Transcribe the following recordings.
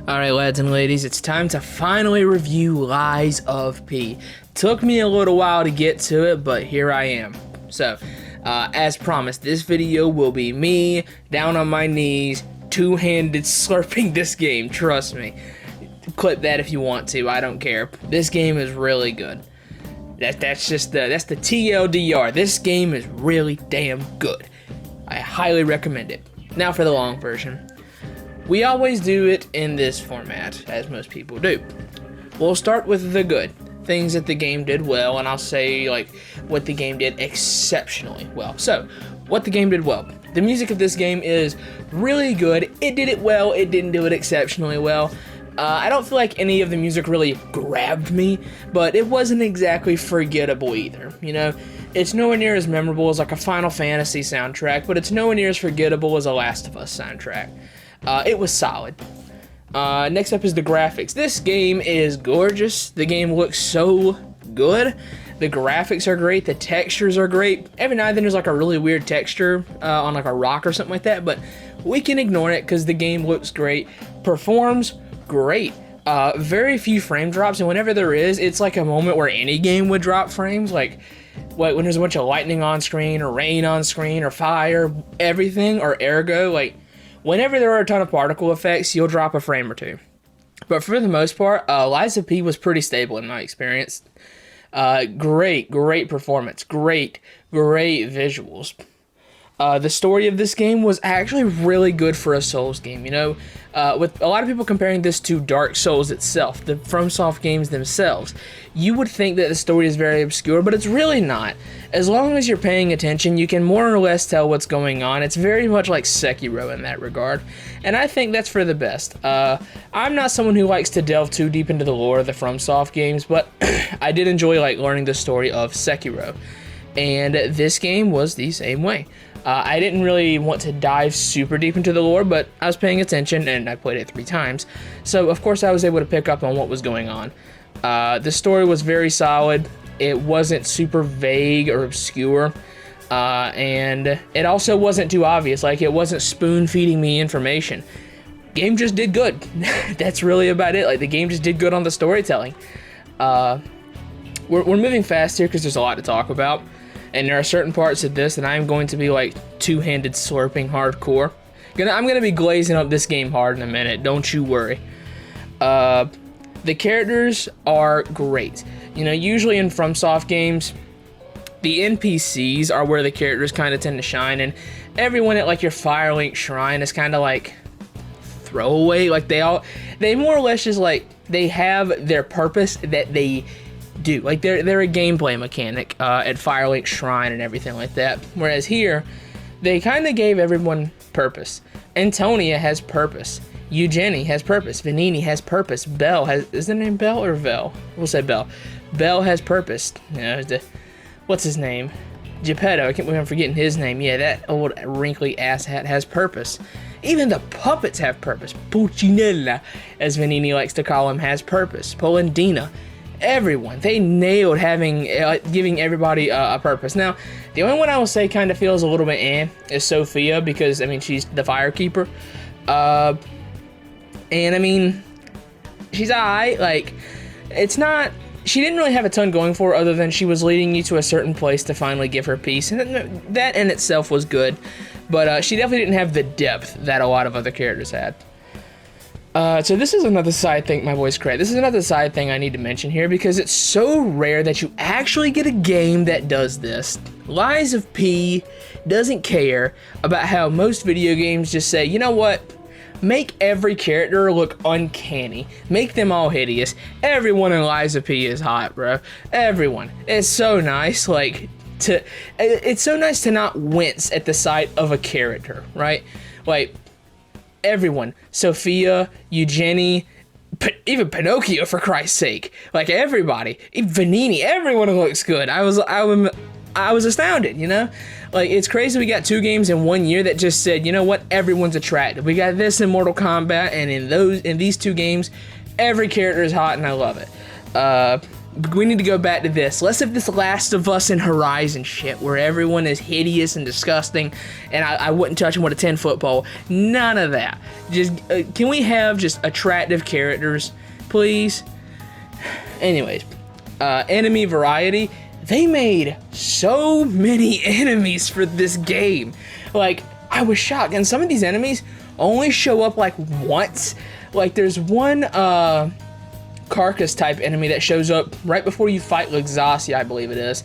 Alright, lads and ladies, it's time to finally review Lies of P. Took me a little while to get to it, but here I am. So, as promised, this video will be me, down on my knees, two-handed slurping this game, trust me. Clip that if you want to, I don't care. This game is really good. That's the TLDR. This game is really damn good. I highly recommend it. Now for the long version. We always do it in this format, as most people do. We'll start with the good, things that the game did well, and I'll say like what the game did exceptionally well. So, what the game did well. The music of this game is really good. It did it well, it didn't do it exceptionally well. I don't feel like any of the music really grabbed me, but it wasn't exactly forgettable either, you know? It's nowhere near as memorable as like a Final Fantasy soundtrack, but it's nowhere near as forgettable as a Last of Us soundtrack. It was solid. Next up is the graphics. This game is gorgeous. The game looks so good. The graphics are great. The textures are great. Every now and then there's like a really weird texture on like a rock or something like that, but we can ignore it because the game looks great. Performs great. Very few frame drops, and whenever there is, it's like a moment where any game would drop frames, like when there's a bunch of lightning on screen, or rain on screen, or fire, everything, or ergo, like whenever there are a ton of particle effects, you'll drop a frame or two. But for the most part, Lies of P was pretty stable in my experience. Great performance, great visuals. The story of this game was actually really good for a Souls game, you know, with a lot of people comparing this to Dark Souls itself, the FromSoft games themselves. You would think that the story is very obscure, but it's really not. As long as you're paying attention, you can more or less tell what's going on. It's very much like Sekiro in that regard, and I think that's for the best. I'm not someone who likes to delve too deep into the lore of the FromSoft games, but I did enjoy like learning the story of Sekiro, and this game was the same way. I didn't really want to dive super deep into the lore, but I was paying attention, and I played it 3 times. So, of course, I was able to pick up on what was going on. The story was very solid. It wasn't super vague or obscure. And it also wasn't too obvious. Like, it wasn't spoon-feeding me information. Game just did good. That's really about it. Like, the game just did good on the storytelling. We're moving fast here because there's a lot to talk about. And there are certain parts of this that I'm going to be like two-handed slurping hardcore. I'm gonna be glazing up this game hard in a minute, don't you worry. The characters are great. You know, usually in FromSoft games, the NPCs are where the characters kind of tend to shine, and everyone at like your Firelink shrine is kind of like throwaway. Like they more or less just like, they have their purpose that they do. Like they're a gameplay mechanic at Firelink Shrine and everything like that. Whereas here, they kind of gave everyone purpose. Antonia has purpose. Eugenie has purpose. Vanini has purpose. Belle has, is the name Belle or Vel? We'll say Belle. Belle has purpose. You know, what's his name? Geppetto. I can't believe I'm forgetting his name. Yeah, that old wrinkly asshat has purpose. Even the puppets have purpose. Pulcinella, as Vanini likes to call him, has purpose. Polendina. Everyone, they nailed giving everybody a purpose. Now, the only one I will say kind of feels a little bit is Sophia, because I mean she's the firekeeper, and I mean she's alright. Like, it's not. She didn't really have a ton going for her other than she was leading you to a certain place to finally give her peace, and that in itself was good. But she definitely didn't have the depth that a lot of other characters had. So this is another side thing, my voice cracked. This is another side thing I need to mention here because it's so rare that you actually get a game that does this. Lies of P doesn't care about how most video games just say, you know what? Make every character look uncanny. Make them all hideous. Everyone in Lies of P is hot, bro. Everyone. It's so nice, like, it's so nice to not wince at the sight of a character, right? Like, everyone, Sophia, Eugenie, even Pinocchio, for Christ's sake, like everybody, even Vanini, everyone looks good. I was astounded, you know, like it's crazy. We got 2 games in 1 year that just said, you know what, everyone's attractive. We got this in Mortal Kombat, and in these 2 games, every character is hot, and I love it. we need to go back to this. Less of this Last of Us and Horizon shit where everyone is hideous and disgusting and I wouldn't touch them with a 10-foot pole. None of that. Just can we have just attractive characters, please? Anyways, enemy variety. They made so many enemies for this game. Like, I was shocked. And some of these enemies only show up like once. Like, there's one carcass type enemy that shows up right before you fight Luxasia, I believe it is.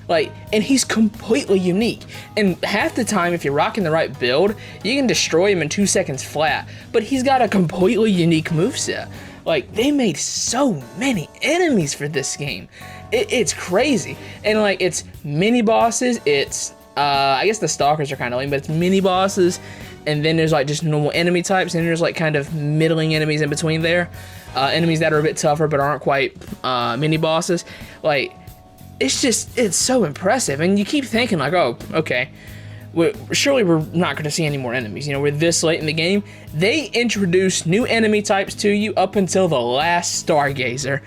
Like, and he's completely unique. And half the time, if you're rocking the right build, you can destroy him in 2 seconds flat. But he's got a completely unique moveset. Like, they made so many enemies for this game. It's crazy. And like, it's mini bosses. It's I guess the stalkers are kind of lame, but it's mini bosses. And then there's like just normal enemy types, and there's like kind of middling enemies in between there. Enemies that are a bit tougher but aren't quite mini bosses. Like, it's so impressive. And you keep thinking like, oh, okay, surely we're not going to see any more enemies. You know, we're this late in the game. They introduce new enemy types to you up until the last Stargazer.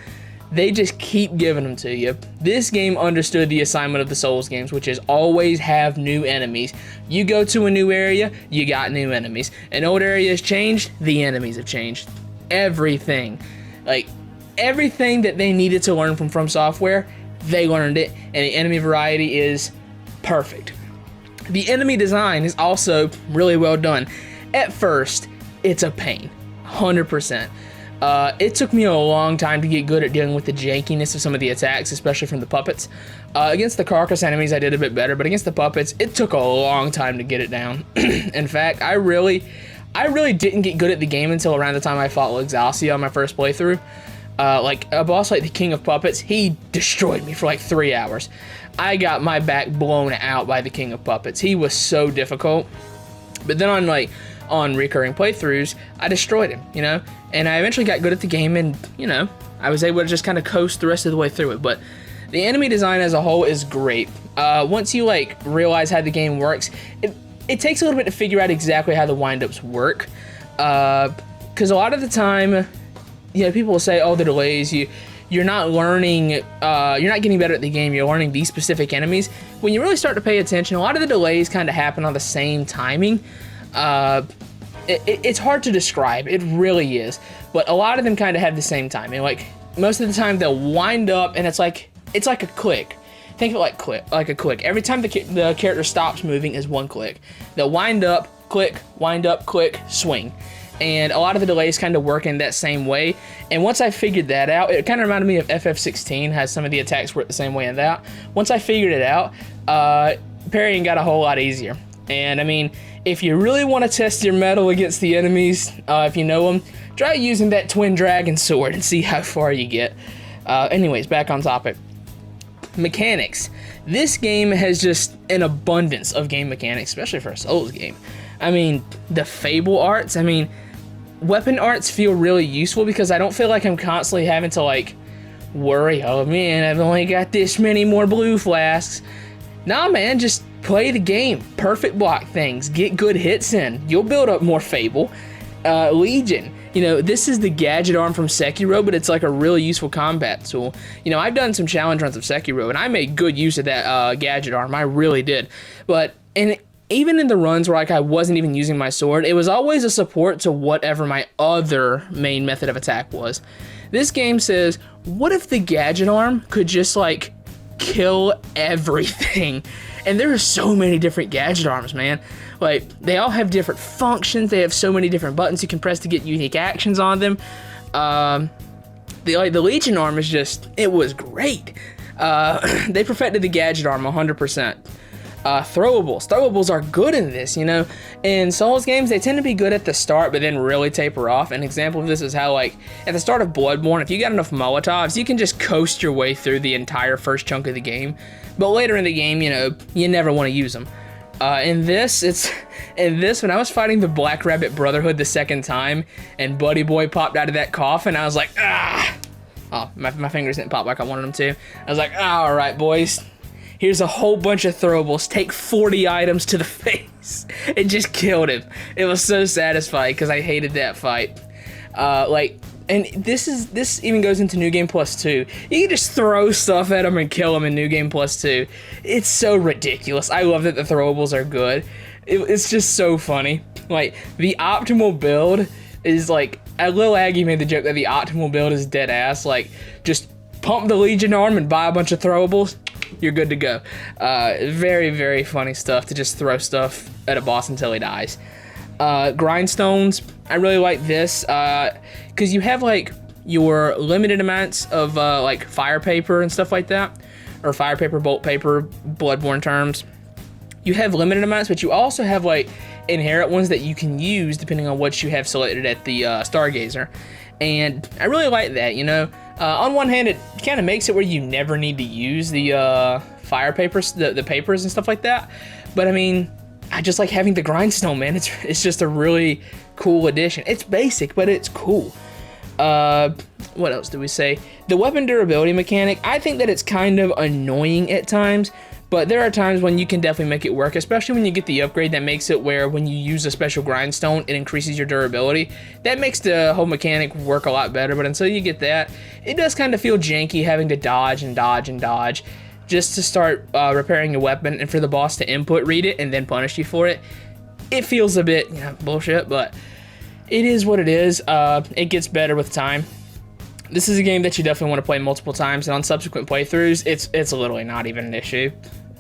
They just keep giving them to you. This game understood the assignment of the Souls games, which is always have new enemies. You go to a new area, you got new enemies. An old area has changed, the enemies have changed. Everything. Like, everything that they needed to learn from Software, they learned it, and the enemy variety is perfect. The enemy design is also really well done. At first, it's a pain, 100%. It took me a long time to get good at dealing with the jankiness of some of the attacks, especially from the puppets. Against the carcass enemies, I did a bit better, but against the puppets, it took a long time to get it down. In fact, I really didn't get good at the game until around the time I fought Luxasia on my first playthrough. Like, a boss like the King of Puppets, he destroyed me for like 3 hours. I got my back blown out by the King of Puppets. He was so difficult. But then on recurring playthroughs, I destroyed him, you know? And I eventually got good at the game, and, you know, I was able to just kind of coast the rest of the way through it. But the enemy design as a whole is great. Once you, like, realize how the game works, it takes a little bit to figure out exactly how the wind-ups work. Because a lot of the time, you know, people will say, oh, the delays, you're not learning, you're not getting better at the game, you're learning these specific enemies. When you really start to pay attention, a lot of the delays kind of happen on the same timing. It's hard to describe, it really is, but a lot of them kind of have the same timing. Like, most of the time they'll wind up and it's like a click. Think of it like a click. Every time the character stops moving is one click. They'll wind up, click, swing. And a lot of the delays kind of work in that same way. And once I figured that out, it kind of reminded me of FF16, has some of the attacks work the same way in that. Once I figured it out, parrying got a whole lot easier. And I mean, if you really want to test your mettle against the enemies, if you know them, try using that twin dragon sword and see how far you get. Anyways, back on topic. Mechanics. This game has just an abundance of game mechanics, especially for a Souls game. I mean, the Fable arts, I mean, weapon arts feel really useful because I don't feel like I'm constantly having to, like, worry, oh man, I've only got this many more blue flasks. Nah, man, just play the game, perfect block things, get good hits in, you'll build up more Fable. Legion, you know, this is the gadget arm from Sekiro, but it's like a really useful combat tool. You know, I've done some challenge runs of Sekiro, and I made good use of that gadget arm, I really did. But, even in the runs where, like, I wasn't even using my sword, it was always a support to whatever my other main method of attack was. This game says, what if the gadget arm could just, like, kill everything? And there are so many different gadget arms, man. Like, they all have different functions. They have so many different buttons you can press to get unique actions on them. The Legion arm is just, it was great. They perfected the gadget arm 100%. Throwables are good in this, you know. In Souls games, they tend to be good at the start, but then really taper off. An example of this is how, like, at the start of Bloodborne, if you got enough Molotovs, you can just coast your way through the entire first chunk of the game. But later in the game, you know, you never want to use them. In this, when I was fighting the Black Rabbit Brotherhood the second time, and Buddy Boy popped out of that coffin, I was like, ah! Oh, my fingers didn't pop like I wanted them to. I was like, all right, boys. Here's a whole bunch of throwables. Take 40 items to the face. It just killed him. It was so satisfying because I hated that fight. Like, And this even goes into New Game Plus 2. You can just throw stuff at them and kill them in New Game Plus 2. It's so ridiculous. I love that the throwables are good. It's just so funny. Like, the optimal build is like, Lil Aggie made the joke that the optimal build is dead ass. Like, just pump the Legion arm and buy a bunch of throwables. You're good to go. Very, very funny stuff to just throw stuff at a boss until he dies. Grindstones, I really like this, because you have like your limited amounts of like fire paper and stuff like that, or fire paper, bolt paper, Bloodborne terms. You have limited amounts, but you also have like inherent ones that you can use depending on what you have selected at the Stargazer. And I really like that, you know. On one hand, it kind of makes it where you never need to use the fire papers, the papers and stuff like that. But I mean, I just like having the grindstone, man. It's just a really cool addition. It's basic, but it's cool. What else do we say? The weapon durability mechanic, I think that it's kind of annoying at times, but there are times when you can definitely make it work, especially when you get the upgrade that makes it where when you use a special grindstone, it increases your durability. That makes the whole mechanic work a lot better, but until you get that, it does kind of feel janky having to dodge and dodge and dodge just to start repairing your weapon, and for the boss to input read it and then punish you for it. It feels a bit, you know, bullshit, but it is what it is. It gets better with time. This is a game that you definitely want to play multiple times, and on subsequent playthroughs, it's literally not even an issue.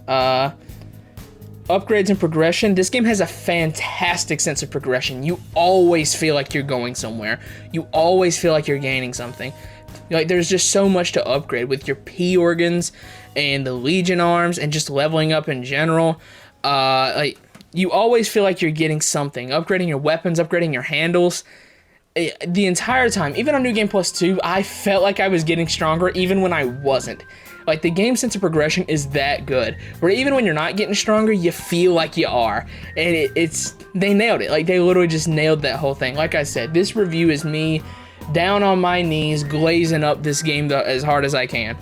Upgrades and progression. This game has a fantastic sense of progression. You always feel like you're going somewhere. You always feel like you're gaining something. Like, there's just so much to upgrade with your P organs and the Legion arms and just leveling up in general. Like, you always feel like you're getting something. Upgrading your weapons, upgrading your handles. The entire time, even on New Game Plus 2, I felt like I was getting stronger even when I wasn't. Like, the game's sense of progression is that good, where even when you're not getting stronger, you feel like you are. And they nailed it. Like, they literally just nailed that whole thing. Like I said, this review is me down on my knees, glazing up this game as hard as I can.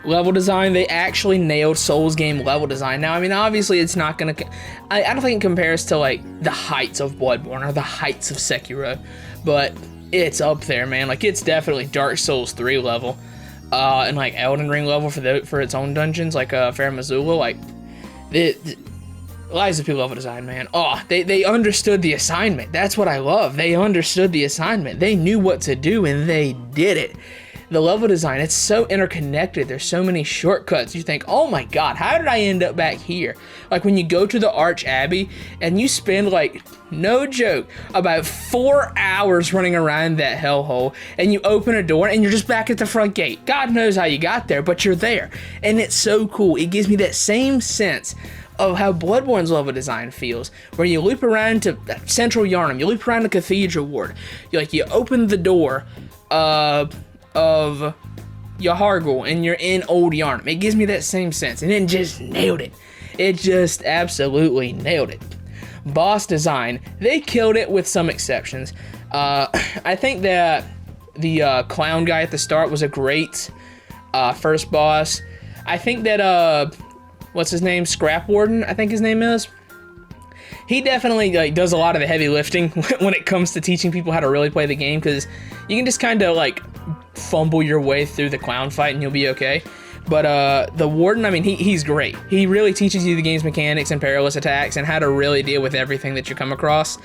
Level design, they actually nailed Souls game level design. Now, I mean, obviously it's not gonna, I don't think it compares to like the heights of Bloodborne or the heights of Sekiro, but it's up there, man. Like, it's definitely Dark Souls 3 level, and like Elden Ring level for its own dungeons, like Fair Missoula. Like, the Lies of P level design, man. Oh, they understood the assignment. That's what I love. They understood the assignment. They knew what to do and they did it. The level design, it's so interconnected. There's so many shortcuts. You think, oh my god, how did I end up back here? Like, when you go to the Arch Abbey and you spend, like, no joke, about 4 hours running around that hellhole, and you open a door and you're just back at the front gate. God knows how you got there, but you're there. And it's so cool. It gives me that same sense of how Bloodborne's level design feels, where you loop around to Central Yharnam, you loop around the Cathedral Ward, you open the door of Yahargul and you're in Old Yharnam. It gives me that same sense, and it just nailed it. It just absolutely nailed it. Boss design, they killed it with some exceptions. I think that the clown guy at the start was a great first boss. I think that what's his name? Scrap Warden, I think his name is. He definitely like does a lot of the heavy lifting when it comes to teaching people how to really play the game, because you can just kind of like fumble your way through the clown fight and you'll be okay. But the Warden, I mean, he's great. He really teaches you the game's mechanics and perilous attacks and how to really deal with everything that you come across.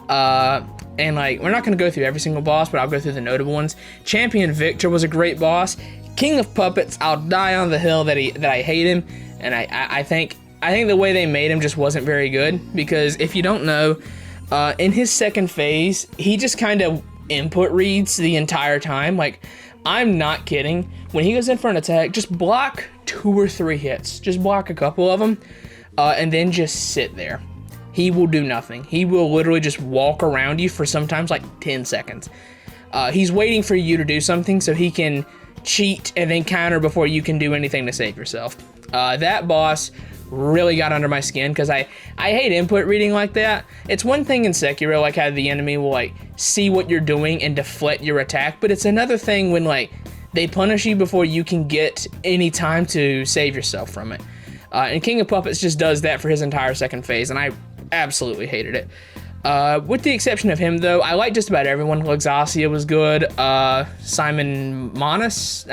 And like, we're not going to go through every single boss, but I'll go through the notable ones. Champion Victor was a great boss. King of Puppets, I'll die on the hill that I hate him, and I think the way they made him just wasn't very good, because if you don't know, in his second phase, he just kind of input reads the entire time. Like, I'm not kidding. When he goes in for an attack, just block 2 or 3 hits. Just block a couple of them, and then just sit there. He will do nothing. He will literally just walk around you for sometimes like 10 seconds. He's waiting for you to do something so he can cheat and then counter before you can do anything to save yourself. That boss really got under my skin, because I hate input reading like that. It's one thing in Sekiro, like how the enemy will like see what you're doing and deflect your attack, but it's another thing when like they punish you before you can get any time to save yourself from it. And King of Puppets just does that for his entire second phase, and I absolutely hated it. With the exception of him, though, I like just about everyone. Luxasia was good. Simon Monas,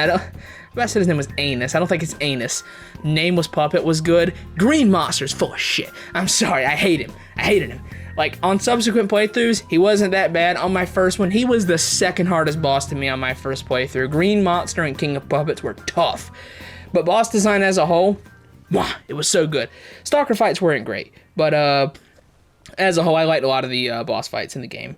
I said his name was Anus. I don't think it's Anus. Nameless Puppet was good. Green Monster's full of shit. I'm sorry, I hate him. I hated him. Like, on subsequent playthroughs, he wasn't that bad. On my first one, he was the second hardest boss to me on my first playthrough. Green Monster and King of Puppets were tough. But boss design as a whole, it was so good. Stalker fights weren't great, but as a whole, I liked a lot of the boss fights in the game.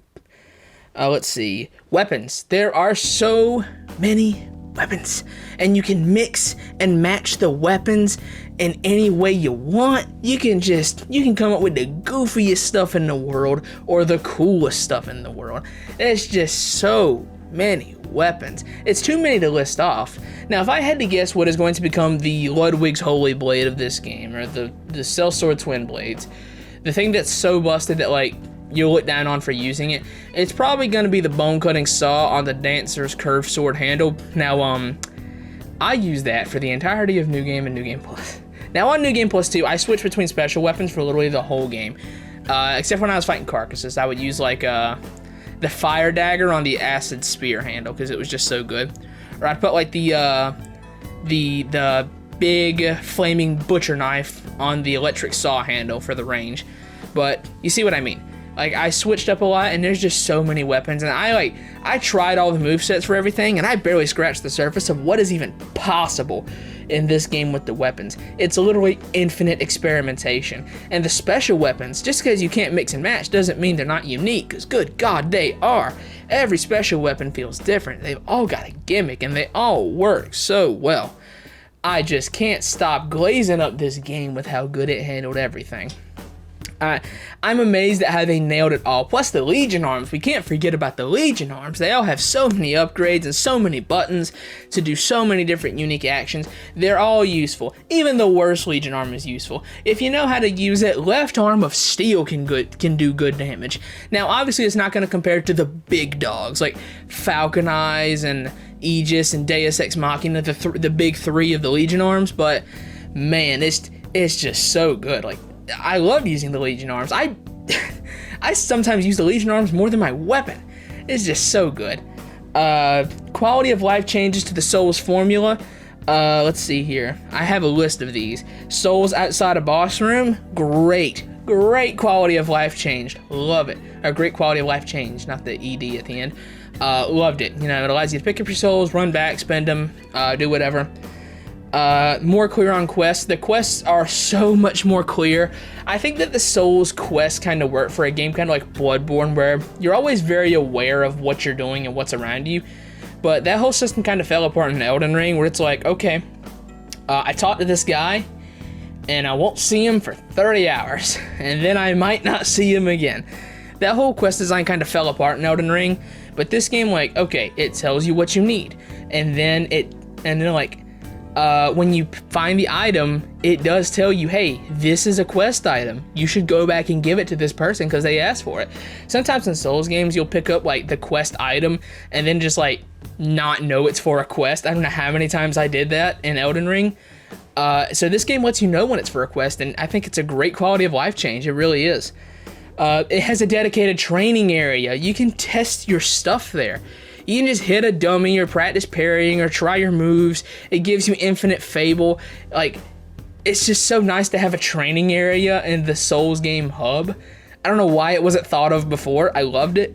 Let's see. Weapons. There are so many weapons, and you can mix and match the weapons in any way you want. You can come up with the goofiest stuff in the world or the coolest stuff in the world. There's just so many weapons. It's too many to list off. Now, if I had to guess what is going to become the Ludwig's Holy Blade of this game, or the Sellsword Twin Blades, the thing that's so busted that, like, you'll look down on for using it, it's probably going to be the bone-cutting saw on the Dancer's curved sword handle. Now, I use that for the entirety of New Game and New Game Plus. Now, on New Game Plus 2, I switched between special weapons for literally the whole game. Except when I was fighting Carcassus, I would use, like, the Fire Dagger on the Acid Spear handle, because it was just so good. Or I'd put, like, the big Flaming Butcher Knife on the Electric Saw handle for the range. But, you see what I mean. Like, I switched up a lot, and there's just so many weapons, and I tried all the movesets for everything, and I barely scratched the surface of what is even possible in this game with the weapons. It's literally infinite experimentation. And the special weapons, just because you can't mix and match doesn't mean they're not unique, because good God, they are. Every special weapon feels different. They've all got a gimmick, and they all work so well. I just can't stop glazing up this game with how good it handled everything. I'm amazed at how they nailed it all. Plus the Legion arms, we can't forget about the Legion arms. They all have so many upgrades and so many buttons to do so many different unique actions. They're all useful. Even the worst Legion arm is useful. If you know how to use it, left arm of steel can do good damage. Now obviously it's not going to compare to the big dogs like Falcon Eyes and Aegis and Deus Ex Machina, the big three of the Legion arms, but man, it's just so good. Like, I love using the Legion arms. I sometimes use the Legion arms more than my weapon. It's just so good. Quality of life changes to the Souls formula. Let's see here. I have a list of these. Souls outside a boss room, great quality of life change. Love it. A great quality of life change, not the ED at the end. Loved it. You know, it allows you to pick up your souls, run back, spend them, do whatever. More clear on quests. The quests are so much more clear. I think that the Souls quests kind of work for a game kind of like Bloodborne, where you're always very aware of what you're doing and what's around you. But that whole system kind of fell apart in Elden Ring, where it's like, okay, I talked to this guy, and I won't see him for 30 hours, and then I might not see him again. That whole quest design kind of fell apart in Elden Ring, but this game, like, okay, it tells you what you need, and then like, when you find the item, it does tell you, hey, this is a quest item. You should go back and give it to this person because they asked for it. Sometimes in Souls games, you'll pick up like the quest item and then just like not know it's for a quest. I don't know how many times I did that in Elden Ring. So this game lets you know when it's for a quest, and I think it's a great quality of life change. It really is. It has a dedicated training area. You can test your stuff there. You can just hit a dummy or practice parrying or try your moves. It gives you infinite fable. Like, it's just so nice to have a training area in the Souls game hub. I don't know why it wasn't thought of before. I loved it.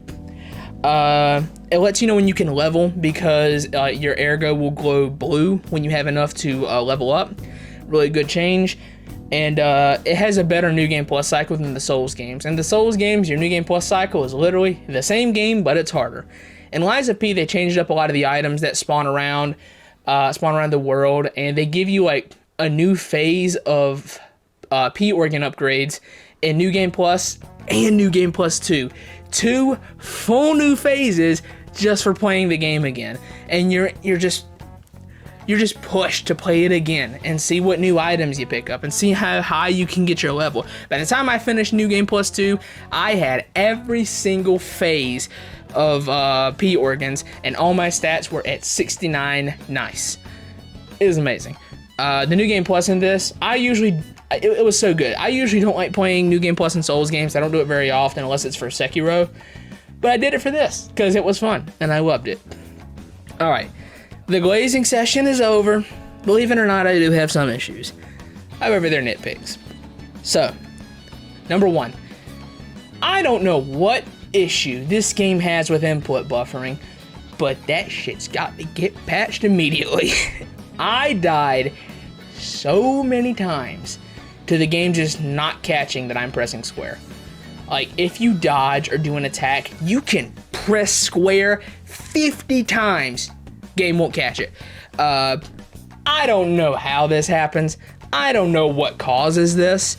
It lets you know when you can level because your ergo will glow blue when you have enough to level up. Really good change. And it has a better New Game Plus cycle than the Souls games. In the Souls games, your New Game Plus cycle is literally the same game, but it's harder. In Lies of P, they changed up a lot of the items that spawn around the world, and they give you like a new phase of P organ upgrades in New Game Plus and New Game Plus 2. 2 full new phases just for playing the game again, and you're just pushed to play it again and see what new items you pick up and see how high you can get your level. By the time I finished New Game Plus 2, I had every single phase of P organs, and all my stats were at 69. Nice. It was amazing. The New Game Plus in this, I it was so good. I usually don't like playing New Game Plus and Souls games. I don't do it very often unless it's for Sekiro. But I did it for this because it was fun and I loved it. All right, the glazing session is over. Believe it or not, I do have some issues. However, they're nitpicks. So, number one, I don't know what issue this game has with input buffering, but that shit's got to get patched immediately. I died so many times to the game just not catching that I'm pressing square. Like, if you dodge or do an attack, you can press square 50 times. Game won't catch it. I don't know how this happens. I don't know what causes this,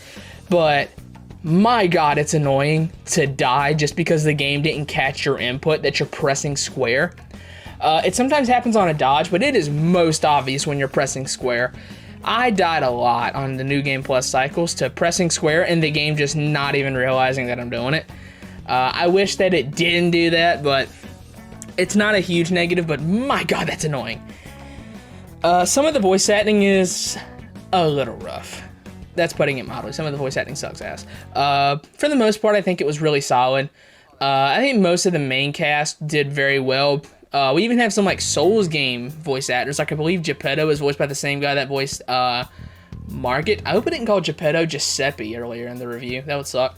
but my God, it's annoying to die just because the game didn't catch your input that you're pressing square. It sometimes happens on a dodge, but it is most obvious when you're pressing square. I died a lot on the New Game Plus cycles to pressing square and the game just not even realizing that I'm doing it. I wish that it didn't do that, but it's not a huge negative, but my God, that's annoying. Some of the voice acting is a little rough. That's putting it mildly. Some of the voice acting sucks ass. For the most part, I think it was really solid. I think most of the main cast did very well. We even have some like Souls game voice actors. Like I believe Geppetto is voiced by the same guy that voiced Margit. I hope I didn't call Geppetto Giuseppe earlier in the review. That would suck.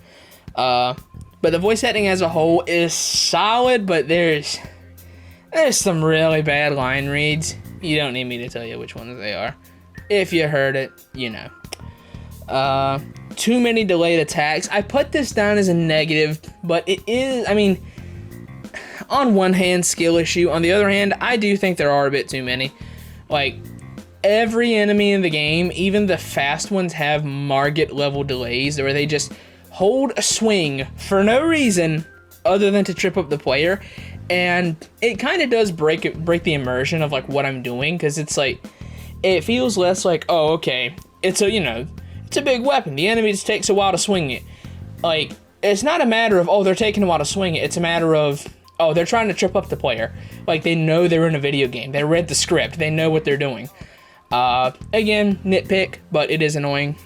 But the voice acting as a whole is solid, but there's some really bad line reads. You don't need me to tell you which ones they are. If you heard it, you know. Too many delayed attacks. I put this down as a negative, but it is, I mean, on one hand, skill issue. On the other hand, I do think there are a bit too many. Like, every enemy in the game, even the fast ones, have Margit level delays where they just hold a swing for no reason other than to trip up the player. And it kind of does break the immersion of like what I'm doing, because it's like, it feels less like, oh, okay, it's a, you know, it's a big weapon. The enemy just takes a while to swing it. Like, it's not a matter of, oh, they're taking a while to swing it. It's a matter of, oh, they're trying to trip up the player. Like, they know they're in a video game. They read the script. They know what they're doing. Again, nitpick, but it is annoying.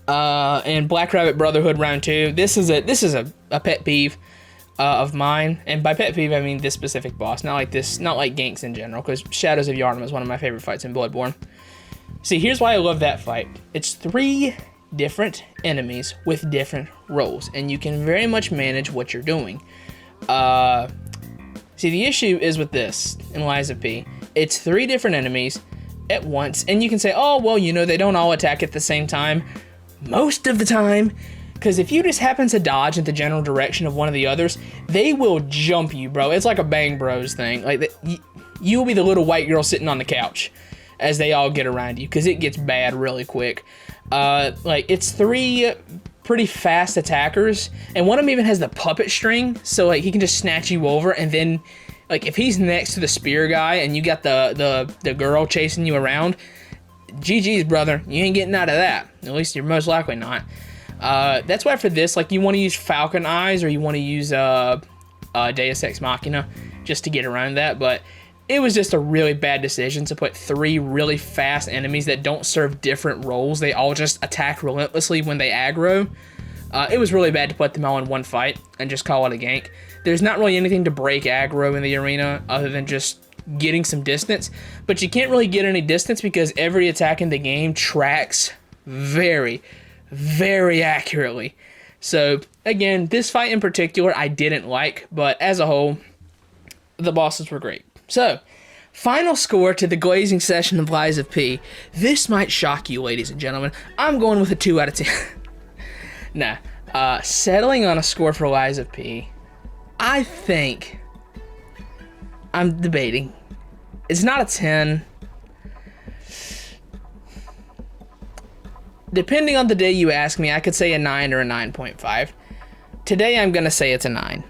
And Black Rabbit Brotherhood Round 2. This is a pet peeve of mine. And by pet peeve, I mean this specific boss. Not like ganks in general, because Shadows of Yharnam is one of my favorite fights in Bloodborne. See, here's why I love that fight. It's 3 different enemies with different roles, and you can very much manage what you're doing. See, the issue is with this in Lies of P. It's 3 different enemies at once, and you can say, oh, well, you know, they don't all attack at the same time. Most of the time, because if you just happen to dodge in the general direction of one of the others, they will jump you, bro. It's like a Bang Bros thing. Like, you'll be the little white girl sitting on the couch as they all get around you, because it gets bad really quick. Like, it's 3 pretty fast attackers, and one of them even has the puppet string, so like he can just snatch you over, and then like if he's next to the spear guy and you got the girl chasing you around, GG's, brother, you ain't getting out of that. At least you're most likely not. That's why for this, like, you want to use Falcon Eyes or you want to use Deus Ex Machina just to get around that, but it was just a really bad decision to put 3 really fast enemies that don't serve different roles. They all just attack relentlessly when they aggro. It was really bad to put them all in one fight and just call it a gank. There's not really anything to break aggro in the arena other than just getting some distance, but you can't really get any distance because every attack in the game tracks very, very accurately. So again, this fight in particular I didn't like, but as a whole, the bosses were great. So, final score to the glazing session of Lies of P. This might shock you, ladies and gentlemen. I'm going with a 2 out of 10. Nah, settling on a score for Lies of P, I think I'm debating. It's not a 10. Depending on the day you ask me, I could say a 9 or a 9.5. Today, I'm going to say it's a 9.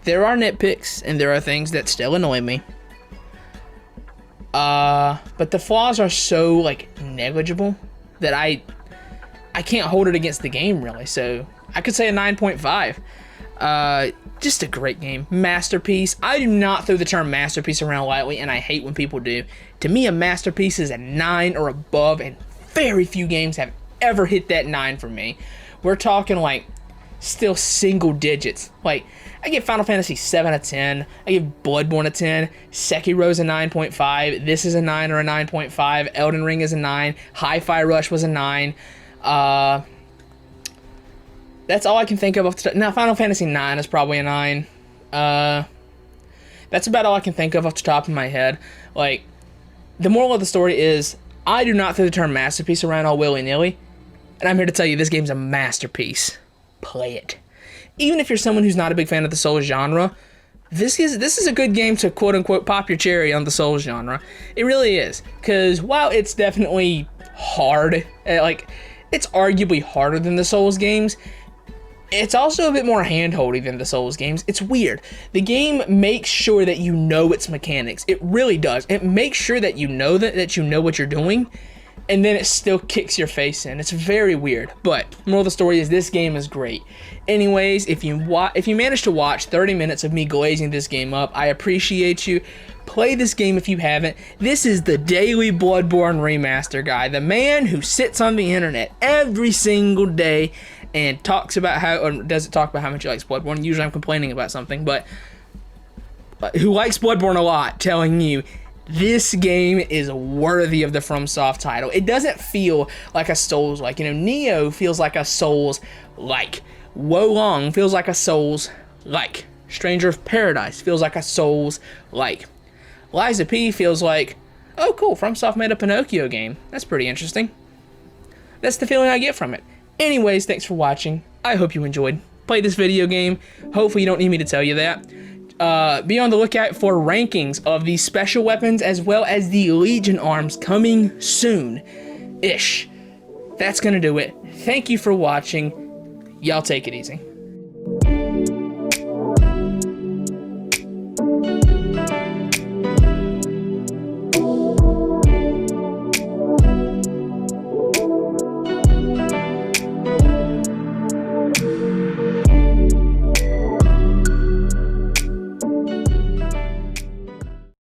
There are nitpicks, and there are things that still annoy me. But the flaws are so, like, negligible that I can't hold it against the game, really. So, I could say a 9.5. Just a great game. Masterpiece. I do not throw the term masterpiece around lightly, and I hate when people do. To me, a masterpiece is a 9 or above, and very few games have ever hit that 9 for me. We're talking like still single digits. Like, I give Final Fantasy 7 a 10. I give Bloodborne a 10. Sekiro's a 9.5. This is a 9 or a 9.5. Elden Ring is a 9. Hi-Fi Rush was a 9. That's all I can think of off the top. Now, Final Fantasy 9 is probably a 9. That's about all I can think of off the top of my head. Like, the moral of the story is, I do not throw the term masterpiece around all willy-nilly, and I'm here to tell you this game's a masterpiece. Play it. Even if you're someone who's not a big fan of the Souls genre, this is a good game to quote-unquote pop your cherry on the Souls genre. It really is. Because while it's definitely hard, like, it's arguably harder than the Souls games, it's also a bit more hand-holdy than the Souls games. It's weird. The game makes sure that you know its mechanics. It really does. It makes sure that you know that you know what you're doing, and then it still kicks your face in. It's very weird. But moral of the story is this game is great. Anyways, if you manage to watch 30 minutes of me glazing this game up, I appreciate you. Play this game if you haven't. This is the Daily Bloodborne Remaster guy, the man who sits on the internet every single day and talks about how, or doesn't talk about how much he likes Bloodborne. Usually I'm complaining about something, but who likes Bloodborne a lot, telling you this game is worthy of the FromSoft title. It doesn't feel like a Souls-like. You know, Neo feels like a Souls-like. Wolong feels like a Souls-like. Stranger of Paradise feels like a Souls-like. Lies of P feels like, oh cool, FromSoft made a Pinocchio game. That's pretty interesting. That's the feeling I get from it. Anyways, thanks for watching. I hope you enjoyed. Play this video game. Hopefully you don't need me to tell you that. Be on the lookout for rankings of the special weapons as well as the Legion arms coming soon-ish. That's gonna do it. Thank you for watching. Y'all take it easy.